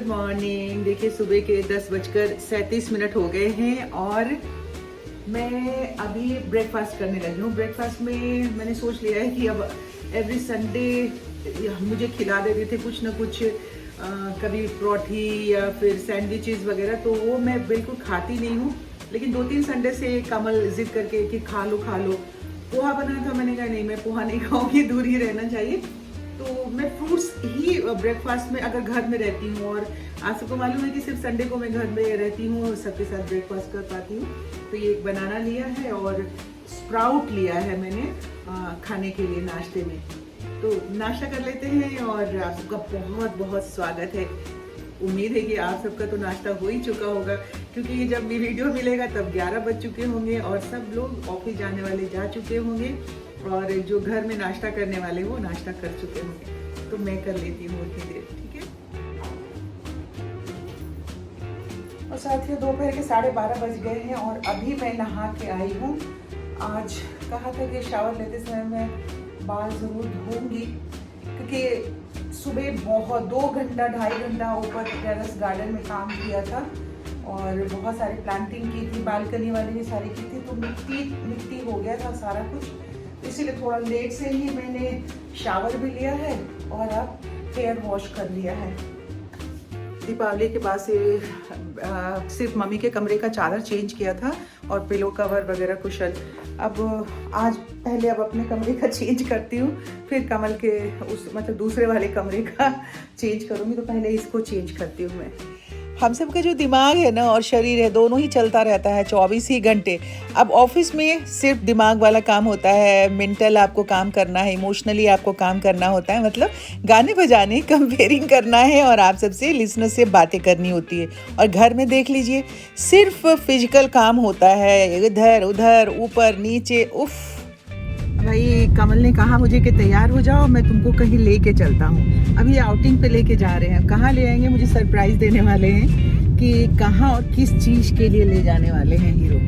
Morning. देखिए सुबह के 10:37 हो गए हैं और मैं अभी ब्रेकफास्ट करने लगी हूँ। ब्रेकफास्ट में मैंने सोच लिया है कि अब एवरी संडे मुझे खिला देते थे कुछ ना कुछ, कभी परोठी या फिर सैंडविचेस वगैरह, तो वो मैं बिल्कुल खाती नहीं हूँ। लेकिन 2-3 संडे से कमल जिद करके कि खा लो। पोहा बना था, मैंने कहा नहीं मैं पोहा नहीं खाऊंगी, दूर ही रहना चाहिए। तो मैं फ्रूट्स ही ब्रेकफास्ट में अगर घर में रहती हूँ, और आप सबको मालूम है कि सिर्फ संडे को मैं घर में रहती हूँ, सबके साथ ब्रेकफास्ट कर पाती हूँ। तो ये एक बनाना लिया है और स्प्राउट लिया है मैंने खाने के लिए नाश्ते में। तो नाश्ता कर लेते हैं और आप सबका बहुत बहुत स्वागत है। उम्मीद है कि आप सबका तो नाश्ता हो ही चुका होगा, क्योंकि ये जब ये वीडियो मिलेगा तब 11 बज चुके होंगे और सब लोग ऑफिस जाने वाले जा चुके होंगे, और जो घर में नाश्ता करने वाले वो नाश्ता कर चुके होंगे। तो मैं कर लेती हूँ उतनी देर, ठीक है। और साथियों दोपहर के 12:30 बज गए हैं और अभी मैं नहा के आई हूँ। आज कहा था कि शावर लेते समय मैं बाल ज़रूर धोऊंगी, क्योंकि सुबह बहुत 2-2.5 घंटा ऊपर टेरेस गार्डन में काम किया था और बहुत सारी प्लांटिंग की थी, बालकनी वाली भी सारी की थी, तो मिट्टी हो गया था सारा कुछ। इसीलिए थोड़ा लेट से ही मैंने शावर भी लिया है और अब हेयर वॉश कर लिया है। दीपावली के बाद से सिर्फ मम्मी के कमरे का चादर चेंज किया था और पिलो कवर वगैरह कुशन। अब आज पहले अब अपने कमरे का चेंज करती हूँ, फिर कमल के मतलब दूसरे वाले कमरे का चेंज करूँगी। तो पहले इसको चेंज करती हूँ मैं। हम सब का जो दिमाग है ना और शरीर है, दोनों ही चलता रहता है 24 ही घंटे। अब ऑफिस में सिर्फ दिमाग वाला काम होता है, मेंटल आपको काम करना है, इमोशनली आपको काम करना होता है, मतलब गाने बजाने, कंपेयरिंग करना है और आप सबसे लिसनर से बातें करनी होती है। और घर में देख लीजिए सिर्फ फिजिकल काम होता है, इधर उधर ऊपर नीचे। उफ भाई, कमल ने कहा मुझे कि तैयार हो जाओ, मैं तुमको कहीं लेके चलता हूँ। अभी आउटिंग पे लेके जा रहे हैं। कहाँ ले आएंगे, मुझे सरप्राइज देने वाले हैं कि कहाँ और किस चीज़ के लिए ले जाने वाले हैं हीरो।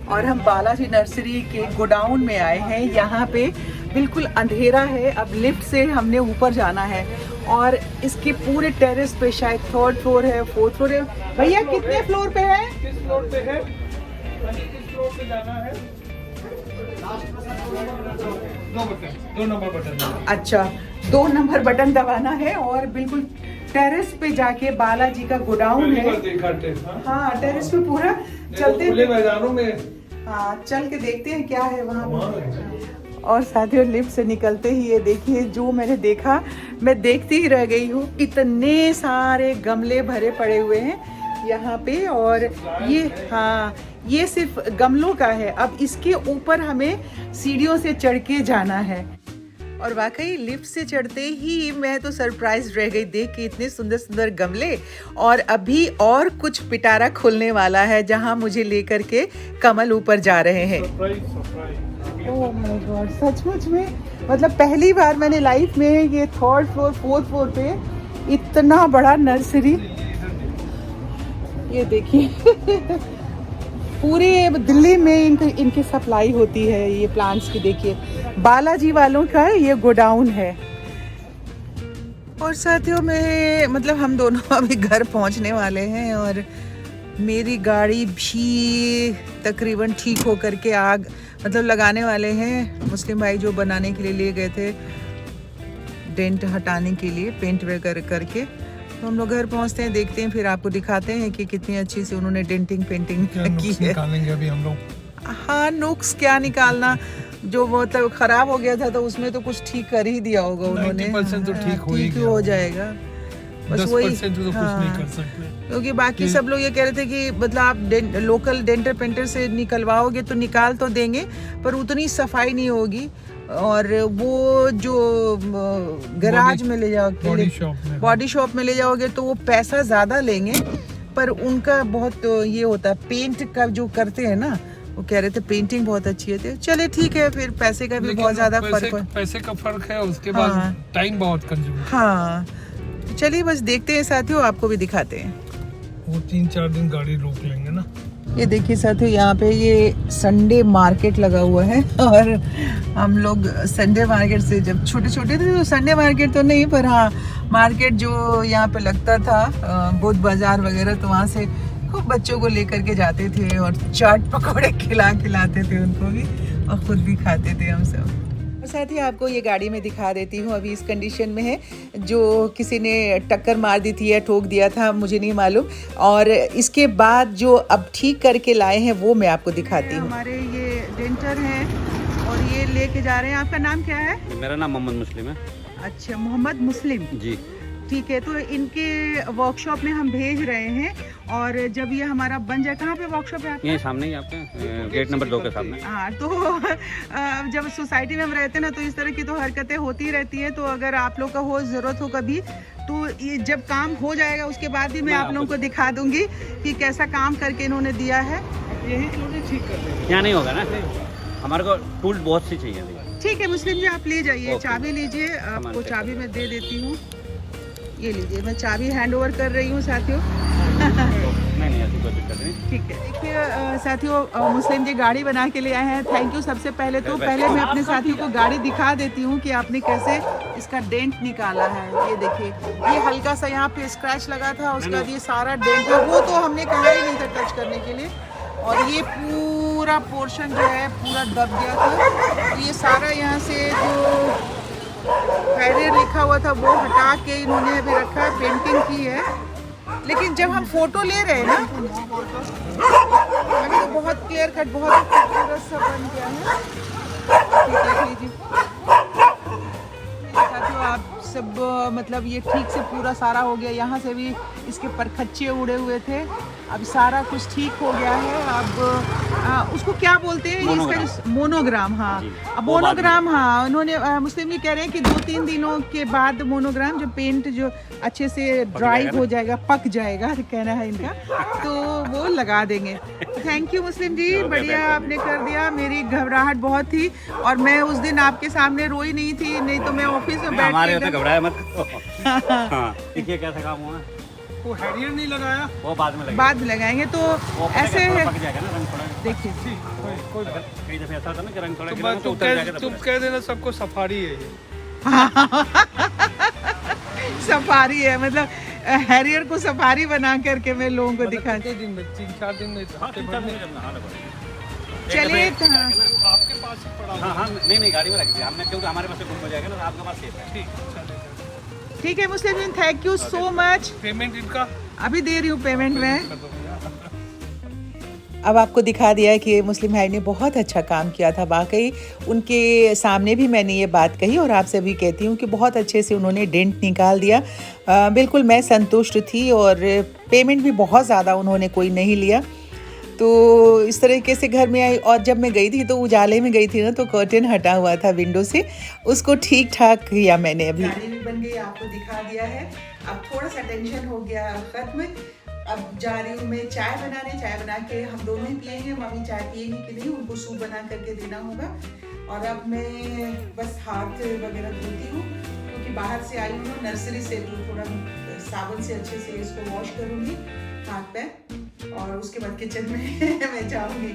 और हम बालाजी नर्सरी के गोडाउन में आए हैं। यहाँ पे बिल्कुल अंधेरा है। अब लिफ्ट से हमने ऊपर जाना है और इसके पूरे टेरेस पे शायद 3rd फ्लोर है, 4th फ्लोर है। भैया कितने फ्लोर पे है? किस फ्लोर पे है? किस फ्लोर पे जाना है? 2 नंबर बटन। अच्छा, 2 नंबर बटन दबाना है और बिल्कुल टेरेस पे जाके बालाजी का गोडाउन है। हाँ, टेरेस पे पूरा चलते खुले मैदानों में। हाँ, चल के देखते हैं क्या है वहाँ। और साथियों लिफ्ट से निकलते ही ये देखिए, जो मैंने देखा मैं देखती ही रह गई हूँ। इतने सारे गमले भरे पड़े हुए हैं यहाँ पे, और ये हाँ ये सिर्फ गमलों का है। अब इसके ऊपर हमें सीढ़ियों से चढ़ के जाना है। और वाकई लिफ्ट से चढ़ते ही मैं तो सरप्राइज रह गई देख के, इतने सुंदर सुंदर गमले। और अभी और कुछ पिटारा खुलने वाला है जहां मुझे लेकर के कमल ऊपर जा रहे हैं। ओह माय गॉड, सचमुच में मतलब पहली बार मैंने लाइफ में ये 3rd फ्लोर 4th फ्लोर पे इतना बड़ा नर्सरी। ये देखिए पूरे दिल्ली में इनकी सप्लाई होती है ये प्लांट्स की। देखिए बालाजी वालों का ये गोडाउन है। और साथियों में मतलब हम दोनों अभी घर पहुंचने वाले हैं और मेरी गाड़ी भी तकरीबन ठीक हो करके आग मतलब लगाने वाले हैं। मुस्लिम भाई जो बनाने के लिए ले गए थे, डेंट हटाने के लिए, पेंट वगैरह करके। तो हम लोग घर पहुंचते हैं, देखते हैं, फिर आपको दिखाते हैं कि कितनी अच्छी से उन्होंने डेंटिंग पेंटिंग की है। निकालेंगे अभी हम लोग। हाँ, नुक्स क्या निकालना, जो मतलब खराब हो गया था तो उसमें तो कुछ ठीक कर ही दिया होगा उन्होंने। 90% तो ठीक हो जाएगा, बस वही। 10% तो कुछ नहीं कर सकते, क्योंकि बाकी सब लोग ये कह रहे थे कि मतलब आप लोकल डेंटर पेंटर से निकलवाओगे तो निकाल तो देंगे, पर उतनी सफाई नहीं होगी। और वो जो गैराज में ले जाओगे, बॉडी शॉप में ले जाओगे तो वो पैसा ज़्यादा लेंगे, पर उनका बहुत ये होता है, पेंट का जो करते हैं ना, वो कह रहे थे पेंटिंग बहुत अच्छी है। चले ठीक है, फिर पैसे का भी बहुत ज़्यादा फर्क है। पैसे का फर्क है, उसके बाद टाइम बहुत कंज्यूम। हाँ, चलिए बस देखते हैं साथियों, आपको भी दिखाते हैं। वो 3-4 दिन गाड़ी रोक लेंगे ना। ये देखिए साथियों, यहाँ पे ये संडे मार्केट लगा हुआ है और हम लोग संडे मार्केट से जब छोटे छोटे थे तो संडे मार्केट तो नहीं, पर हाँ मार्केट जो यहाँ पे लगता था बुध बाजार वगैरह, तो वहाँ से खूब बच्चों को लेकर के जाते थे और चाट पकौड़े खिलाते थे उनको भी, और ख़ुद भी खाते थे हम सब। और साथ ही आपको ये गाड़ी में दिखा देती हूँ, अभी इस कंडीशन में है, जो किसी ने टक्कर मार दी थी या ठोक दिया था मुझे नहीं मालूम, और इसके बाद जो अब ठीक करके लाए हैं वो मैं आपको दिखाती हूँ। हमारे ये डेंटर हैं और ये लेके जा रहे हैं। आपका नाम क्या है? मेरा नाम मोहम्मद मुस्लिम है। अच्छा, मोहम्मद मुस्लिम जी, ठीक है। तो इनके वर्कशॉप में हम भेज रहे हैं, और जब ये हमारा बन जाए, कहाँ पे वर्कशॉप है आपका? यही सामने ही आपके गेट नंबर 2 के सामने। हाँ, तो जब सोसाइटी में हम रहते हैं ना, तो इस तरह की तो हरकतें होती रहती हैं। तो अगर आप लोग का हो ज़रूरत हो कभी, तो ये जब काम हो जाएगा उसके बाद भी मैं आप लोगों को दिखा दूंगी कि कैसा काम करके इन्होंने दिया है। यही इन्होंने ठीक कर दिया। यहाँ नहीं होगा ना, हमारे को टूल बहुत सी चाहिए। ठीक है मुस्लिम जी, आप ले जाइए, चाबी लीजिए, आपको चाबी मैं दे देती हूँ। ये लीजिए, मैं चाबी हैंड ओवर कर रही हूँ साथियों। नहीं ऐसी कोई दिक्कत नहीं। ठीक है। देखिए साथियों, मुस्लिम जी गाड़ी बना के ले आए हैं, थैंक यू सबसे पहले। तो पहले मैं अपने साथियों को गाड़ी दिखा देती हूँ कि आपने कैसे इसका डेंट निकाला है। ये देखिए, ये हल्का सा यहाँ पे स्क्रैच लगा था, उसके बाद ये सारा डेंट है, वो तो हमने कहा ही नहीं था टच करने के लिए, और ये पूरा पोर्शन जो है पूरा दब गया था। तो ये सारा यहाँ से जो हैरियर लिखा हुआ था वो हटा के इन्होंने अभी रखा है, पेंटिंग की है। लेकिन जब हम फोटो ले रहे हैं ना, अभी तो बहुत केयर कट, बहुत खूबसूरत सा बन गया है। ठीक है जी साथियों, आप सब मतलब ये ठीक से पूरा सारा हो गया। यहाँ से भी इसके परखच्चे उड़े हुए थे, अब सारा कुछ ठीक हो गया है। अब उसको क्या बोलते हैं? इसका मोनोग्राम। हाँ, अब मोनोग्राम, हाँ उन्होंने मुस्लिम जी कह रहे हैं कि 2-3 दिनों के बाद मोनोग्राम, जो पेंट जो अच्छे से ड्राई हो जाएगा, पक जाएगा कहना है इनका, तो वो लगा देंगे। थैंक यू मुस्लिम जी, बढ़िया आपने कर दिया। मेरी घबराहट बहुत थी और मैं उस दिन आपके सामने रोई नहीं थी, नहीं तो मैं ऑफिस में बैठ के घबराया मत। देखिए कैसा काम हुआ। वो हैरियर नहीं लगाया, वो बाद में लगेगा। बाद में लगाएंगे। तो ऐसे पक जाएगा ना रंग थोड़ा। देखिए, कोई कई दफे ऐसा होता है ना कि रंग थोड़ा तो गिरा बस तो उतर जाएगा। तुम कह देना सबको सफारी है ये। सफारी है, मतलब हैरियर को सफारी बना करके मैं लोगों को दिखा। 3-4 दिन में चलिए, आपके पास ही पड़ा। हाँ नहीं गाड़ी में रख दिया हमने, क्योंकि हमारे पास गुम हो जाएगा ना, आपके पास सेफ है। ठीक है Muslim ji, thank you so much. Payment इनका अभी दे रही हूँ पेमेंट में। अब आपको दिखा दिया कि मुस्लिम भाई ने बहुत अच्छा काम किया था। वाकई उनके सामने भी मैंने ये बात कही और आपसे भी कहती हूँ कि बहुत अच्छे से उन्होंने डेंट निकाल दिया। बिल्कुल मैं संतुष्ट थी, और पेमेंट भी बहुत ज़्यादा उन्होंने कोई नहीं लिया। तो इस तरीके से घर में आई, और जब मैं गई थी तो उजाले में गई थी ना, तो कर्टेन हटा हुआ था विंडो से, उसको ठीक ठाक किया मैंने। अभी गाड़ी भी बन गई, आपको दिखा दिया है। अब थोड़ा सा टेंशन हो गया खत्म। अब जा रही हूँ मैं चाय बनाने, चाय बना के हम दोनों ही पियेंगे। मम्मी चाय पियेंगी कि नहीं, उनको सूप बना करके देना होगा। और अब मैं बस हाथ वगैरह धोती हूँ, क्योंकि बाहर से आई हूँ नर्सरी से, तो थोड़ा साबुन से अच्छे से इसको वॉश करूँगी हाथ पैर, और उसके बाद किचन में मैं जाऊँगी।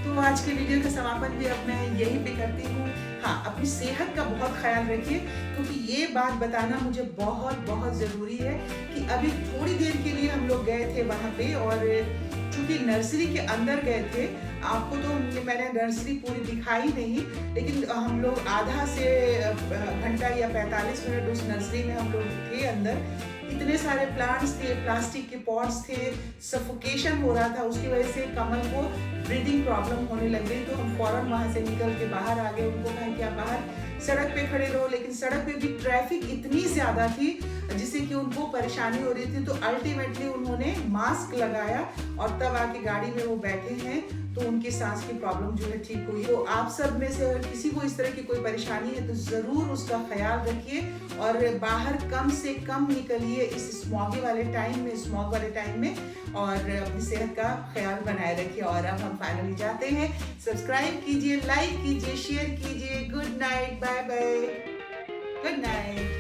तो आज की वीडियो का समापन भी अब मैं यहीं पे करती हूँ। हाँ, अपनी सेहत का बहुत ख्याल रखिए, क्योंकि ये बात बताना मुझे बहुत बहुत ज़रूरी है कि अभी थोड़ी देर के लिए हम लोग गए थे वहाँ पे, और चूँकि नर्सरी के अंदर गए थे, आपको तो मैंने नर्सरी पूरी दिखाई नहीं, लेकिन हम लोग आधा से घंटा या 45 मिनट उस नर्सरी में हम लोग थे अंदर। इतने सारे प्लांट्स थे, प्लास्टिक के पॉट्स थे, सफोकेशन हो रहा था, उसकी वजह से कमल को ब्रीदिंग प्रॉब्लम होने लग गई। तो हम फौरन वहाँ से निकल के बाहर आ गए। उनको कहा कि आप बाहर सड़क पे खड़े रहो, लेकिन सड़क पे भी ट्रैफिक इतनी ज़्यादा थी जिससे कि उनको परेशानी हो रही थी। तो अल्टीमेटली उन्होंने मास्क लगाया और तब आके गाड़ी में वो बैठे हैं, तो उनकी सांस की प्रॉब्लम जो है ठीक हुई। तो आप सब में से अगर किसी को इस तरह की कोई परेशानी है तो ज़रूर उसका ख्याल रखिए, और बाहर कम से कम निकलिए इस स्मॉग वाले टाइम में, और अपनी सेहत का ख्याल बनाए रखिए। और अब हम फाइनली जाते हैं। सब्सक्राइब कीजिए, लाइक कीजिए, शेयर कीजिए। Good night, bye bye, good night.